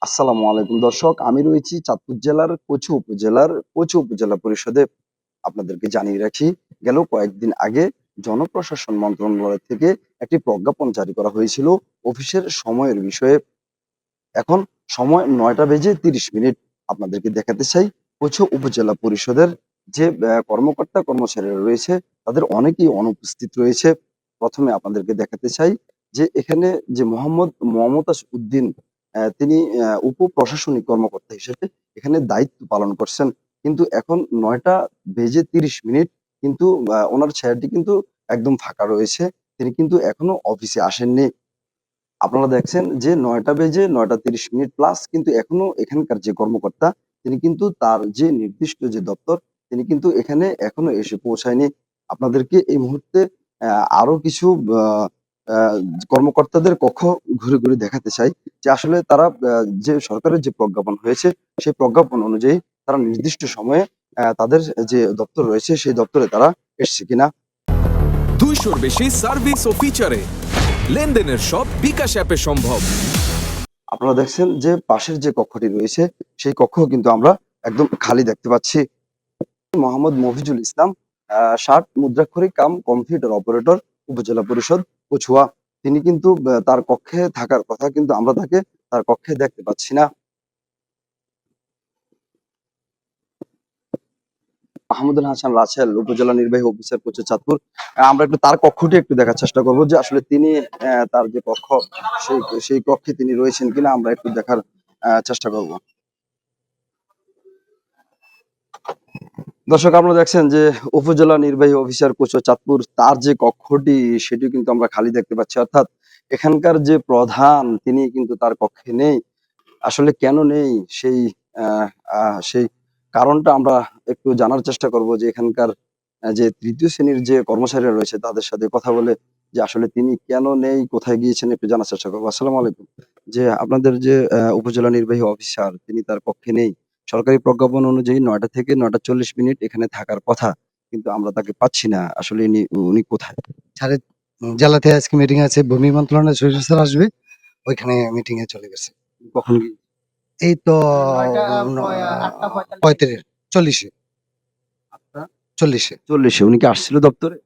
আসসালামু আলাইকুম দর্শক, আমি রয়েছি চাঁদপুর জেলার কচু উপজেলা পরিষদে। আপনাদেরকে জানিয়ে রাখি, গেল কয়েকদিন আগে জনপ্রশাসন মন্ত্রণালয় থেকে একটি প্রজ্ঞাপন জারি করা হয়েছিল অফিসের সময়ের বিষয়ে। এখন সময় ৯টা বেজে ৩০ মিনিট। আপনাদেরকে দেখাতে চাই কচু উপজেলা পরিষদের যে কর্মকর্তা কর্মচারীরা রয়েছে তাদের অনেকেই অনুপস্থিত রয়েছে। প্রথমে আপনাদেরকে দেখাতে চাই যে এখানে যে মমতাজ উদ্দিন, তিনি উপ-প্রশাসনিক কর্মকর্তা হিসেবে এখানে দায়িত্ব পালন করছেন। কিন্তু এখন ৯টা বেজে ৩০ মিনিট, কিন্তু ওনার চেয়ারটি কিন্তু একদম ফাঁকা রয়েছে। তিনি কিন্তু এখনো অফিসে আসেননি। আপনারা দেখছেন যে ৯টা বেজে ৯টা ৩০ মিনিট প্লাস, কিন্তু এখনো এখানকার যে কর্মকর্তা তিনি কিন্তু তার যে নির্দিষ্ট যে দপ্তর তিনি কিন্তু এখানে এখনো এসে পৌঁছায়নি। আপনাদেরকে এই মুহূর্তে আরো কিছু আ আ কর্মকর্তাদের কক্ষ ঘুরে, ঘুরে দেখাতে চাই যে আসলে তারা যে সরকারের যে প্রজ্ঞাপন হয়েছে সেই প্রজ্ঞাপন অনুযায়ী তারা নির্দিষ্ট সময়ে তাদের যে দপ্তর রয়েছে সেই দপ্তরে তারা এসছে কিনা। 200-র বেশি সার্ভিস ও ফিচারে লেনদেনের সব বিকাশ অ্যাপে সম্ভব। আপনারা দেখছেন যে পাশের যে কক্ষটি রয়েছে সেই কক্ষ কিন্তু আমরা একদম খালি দেখতে পাচ্ছি। মোহাম্মদ মফিজুল ইসলাম, ষাট মুদ্রাক্ষরিক কাম কম্পিউটার অপারেটর, উপজেলা পরিষদ কচুয়া। তিনি কিন্তু তার কক্ষে থাকার কথা, কিন্তু আমরা তাকে তার কক্ষে দেখতে পাচ্ছি না। মাহমুদুল হাসান রাসেল, উপজেলা নির্বাহী অফিসার কচু চাঁদপুর। আমরা একটু তার কক্ষটি একটু দেখার চেষ্টা করব যে আসলে তিনি তার যে কক্ষ সেই সেই কক্ষে তিনি রয়েছেন কিনা আমরা একটু দেখার চেষ্টা করব। দর্শক, আপনারা দেখছেন যে উপজেলা নির্বাহী অফিসার কচু চাঁদপুর, তার যে কক্ষটি সেটি কিন্তু আমরা খালি দেখতে পাচ্ছি। অর্থাৎ এখানকার যে প্রধান তিনি কিন্তু তার কক্ষে নেই। আসলে কেন নেই সেই সেই কারণটা আমরা একটু জানার চেষ্টা করব যে এখানকার যে ৩য় শ্রেণীর যে কর্মচারীরা রয়েছে তাদের সাথে কথা বলে যে আসলে তিনি কেন নেই, কোথায় গিয়েছেন একটু জানার চেষ্টা করব। আসসালামু আলাইকুম। যে আপনাদের যে উপজেলা নির্বাহী অফিসার তিনি তার কক্ষে নেই। সরকারি প্রজ্ঞাপন অনুযায়ী ৯টা থেকে ৯টা ৪০ মিনিট এখানে থাকার কথা। কিন্তু আমরা তাকে পাচ্ছি না। আসলে উনি কোথায়? স্যারের জেলাতে আজকে মিটিং আছে, ভূমি মন্ত্রণালয়ের সচিব স্যার আসবে, ওইখানে মিটিং এ চলে গেছে। কখন গিয়ে এই তো 35 40-এ 40-এ ৪০ উনি কি আসছিল দপ্তরে?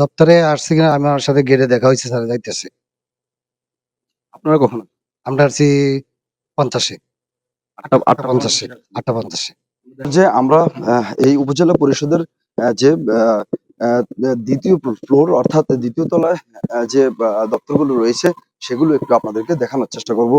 দপ্তরে আসছে কিনা আমার সাথে গেটে দেখা হয়েছে, স্যার যাইতেছে। আপনারা কখন? আমরা আসছি 50-এ ৮টা 50-এ 8:50-এ। যে আমরা এই উপজেলা পরিষদের যে আহ, আহ, দ্বিতীয় ফ্লোর অর্থাৎ দ্বিতীয় তলায় যে দপ্তরগুলো রয়েছে সেগুলো একটু আপনাদেরকে দেখানোর চেষ্টা করব।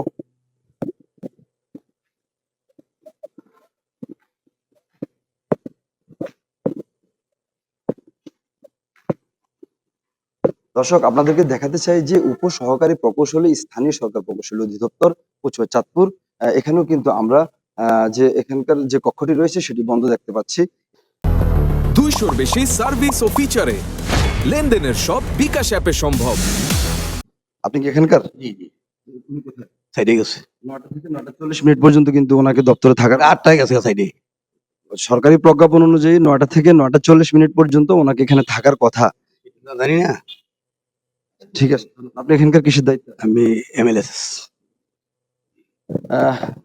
দর্শক, আপনাদেরকে দেখাতে চাই যে উপসহকারী প্রকৌশলী স্থানীয় সরকার প্রকৌশলী অধিদপ্তর কচুয়া চাঁদপুর। এখানেও কিন্তু আমরা যে এখানকার যে কক্ষটি রয়েছে সেটি বন্ধ দেখতে পাচ্ছি। 200-র বেশি সার্ভিস ও ফিচারে লেনদেনের সব বিকাশ অ্যাপে সম্ভব। আপনি কি এখানকার? জি, জি। উনি কোথায়? সাইডে গেছে। ৯টা থেকে ৯টা ৪০ মিনিট পর্যন্ত কিন্তু ওনাকে দপ্তরে থাকার 8টায় গেছে সাইডে। সরকারি প্রজ্ঞাপন অনুযায়ী ৯টা থেকে ৯টা ৪০ মিনিট পর্যন্ত ওনাকে এখানে থাকার কথা। জানি না। ঠিক আছে। আপনি এখানকার কিসের দায়িত্বে আছেন? আমি এমএলএস।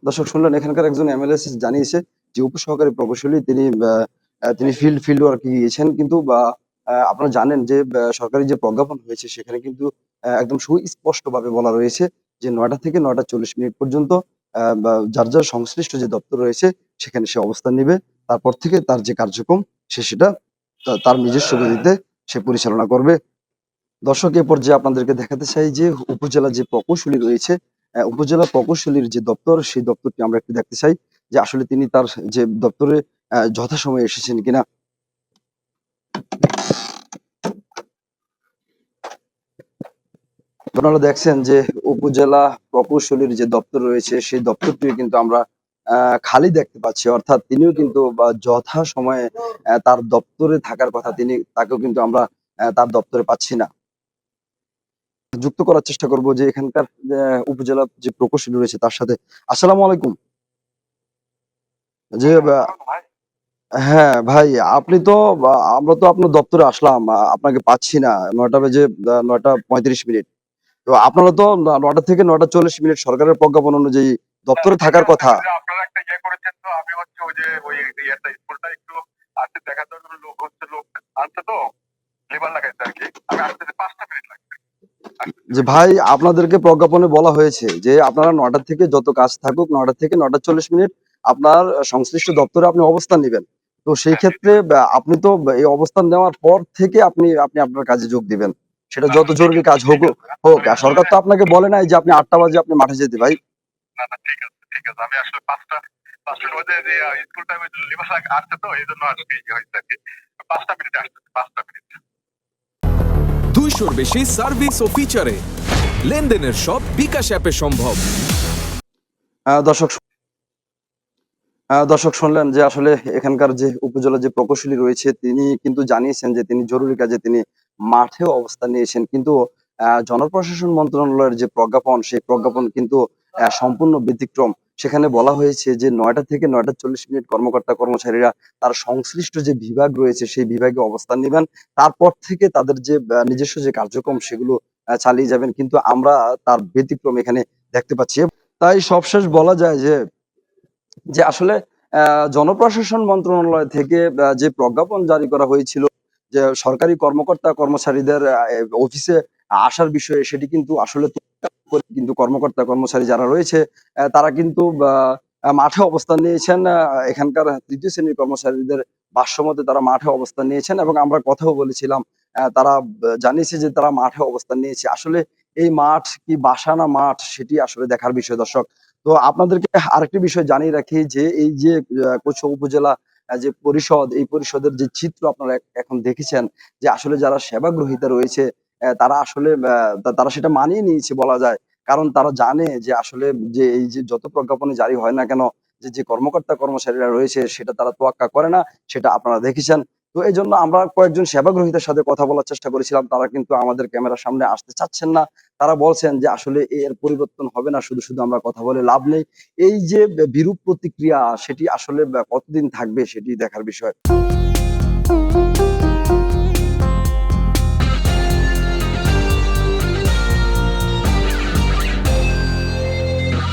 দর্শক শুনলেন, এখানকার একজন এমএলএ জানিয়েছে যে উপসহকারী প্রকৌশলী তিনি তিনি ফিল্ড ওয়ার্কে গিয়েছেন, কিন্তু আপনারা জানেন যে সরকারি যে প্রজ্ঞাপন হয়েছে সেখানে কিন্তু একদম সুস্পষ্ট ভাবে বলা রয়েছে যে ৯টা থেকে ৯টা ৪০ মিনিট পর্যন্ত যার যার সংশ্লিষ্ট যে দপ্তর রয়েছে সেখানে সে অবস্থান নিবে। তারপর থেকে তার যে কার্যক্রম সে সেটা তার নিজস্ব গতিতে সে পরিচালনা করবে। দর্শক, এ পর্যায়ে আপনাদেরকে দেখাতে চাই যে উপজেলা যে প্রকৌশলী রয়েছে, উপজেলা প্রকৌশলীর যে দপ্তর সেই দপ্তরটি আমরা একটু দেখতে চাই যে আসলে তিনি তার যে দপ্তরে যথাসময়ে এসেছেন কিনা। আপনারা দেখছেন যে উপজেলা প্রকৌশলীর যে দপ্তর রয়েছে সেই দপ্তরটিও কিন্তু আমরা খালি দেখতে পাচ্ছি। অর্থাৎ তিনিও কিন্তু যথা সময়ে তার দপ্তরে থাকার কথা, তাকেও কিন্তু আমরা তার দপ্তরে পাচ্ছি না। যুক্ত করার চেষ্টা করব যে এখানকার উপজেলা যে প্রকৌশলী রয়েছে তার সাথে। আসসালামু আলাইকুম। জি হ্যাঁ ভাই, আপনি তো আমরা তো আপনার দপ্তরে আসলাম, আপনাকে পাচ্ছি না। ৯টা বেজে ৯টা ৩৫ মিনিট। তো আপনারা তো ৯টা থেকে ৯টা ৪০ মিনিট সরকারের প্রজ্ঞাপন অনুযায়ী দপ্তরে থাকার কথা। আপনারা একটা ইয়ে করেছেন, তো আমি হচ্ছে ওই যে ওই ইয়েটা স্কুলটা একটু আসতে দেখার জন্য লোক আনছে, তো লেবার লাগাইছে আর কি। আমি আসতে 5টা মিনিট লাগবে। যে ভাই, আপনাদেরকে প্রজ্ঞাপনে বলা হয়েছে যে আপনারা 9টা থেকে যত কাজ থাকুক, 9টা থেকে 9টা 40 মিনিট আপনার সংশ্লিষ্ট দপ্তরে আপনি অবস্থান নেবেন। তো সেই ক্ষেত্রে আপনি তো এই অবস্থান নেওয়ার পর থেকে আপনি আপনি আপনার কাজে যোগ দিবেন, সেটা যত জরুরি কাজ হোক হোক। আর সরকার তো আপনাকে বলে নাই যে আপনি 8টা বাজে আপনি মাঠে যেতে ভাই। না না, ঠিক আছে ঠিক আছে। আমি আসলে 5টার মধ্যে যে স্কুল টাইমে লেবার আসছে, তো এই জন্য আজকে ইয়ে হয়েছে আর কি। 5টা মিনিট আসছে, 5টা মিনিট। 200-র বেশি সার্ভিস ও ফিচারে লেনদেনের সব বিকাশ অ্যাপে সম্ভব। দর্শক দর্শক শুনলেন যে আসলে এখানকার যে উপজেলা যে প্রকৌশলী রয়েছে তিনি কিন্তু জানিয়েছেন যে তিনি জরুরি কাজে তিনি মাঠেও অবস্থান নিয়েছেন, কিন্তু জনপ্রশাসন মন্ত্রণালয়ের যে প্রজ্ঞাপন সেই প্রজ্ঞাপন কিন্তু সম্পূর্ণ ব্যতিক্রম। সেখানে বলা হয়েছে যে 9টা থেকে 9টা 40 মিনিট কর্মকর্তা কর্মচারীরা তার সংশ্লিষ্ট যে বিভাগ রয়েছে সেই বিভাগে অবস্থান নেবেন, তারপর থেকে তাদের যে নিজস্ব যে কার্যক্রম সেগুলো চালিয়ে যাবেন, কিন্তু আমরা তার ব্যতিক্রম এখানে দেখতে পাচ্ছি। তাই সবশেষ বলা যায় যে যে আসলে জনপ্রশাসন মন্ত্রণালয় থেকে যে প্রজ্ঞাপন জারি করা হয়েছিল যে সরকারি কর্মকর্তা কর্মচারীদের অফিসে আসার বিষয়ে, সেটি কিন্তু আসলে কিন্তু কর্মকর্তা কর্মচারী যারা রয়েছে তারা কিন্তু মাঠে অবস্থান নিয়েছেন। এখানকার ৩য় শ্রেণীর কর্মচারীদের ভাষ্যমতে তারা মাঠে অবস্থান নিয়েছেন এবং আমরা কথাও বলেছিলাম। তারা জানিয়েছে যে তারা মাঠে অবস্থান নিয়েছে। আসলে এই মাঠ কি বাসা না মাঠ, সেটি আসলে দেখার বিষয় দর্শক। তো আপনাদেরকে আরেকটি বিষয় জানিয়ে রাখি যে এই যে কচুয়া উপজেলা যে পরিষদ, এই পরিষদের যে চিত্র আপনারা এখন দেখেছেন যে আসলে যারা সেবাগ্রহীতা রয়েছে তারা আসলে তারা সেটা মানিয়ে নিয়েছে বলা যায়। কারণ তারা জানে যে আসলে যে এই যে যত প্রজ্ঞাপনে জারি হয় না কেন, যে কর্মকর্তা কর্মচারীরা রয়েছে সেটা তারা তোয়াক্কা করে না, সেটা আপনারা দেখেছেন। তো এইজন্য আমরা কয়েকজন সেবাগ্রহীতার সাথে কথা বলার চেষ্টা করেছিলাম। তারা কিন্তু আমাদের ক্যামেরার সামনে আসতে চাচ্ছেন না। তারা বলছেন যে আসলে এর পরিবর্তন হবে না, শুধু আমরা কথা বলে লাভ নেই। এই যে বিরূপ প্রতিক্রিয়া সেটি আসলে কতদিন থাকবে সেটি দেখার বিষয়।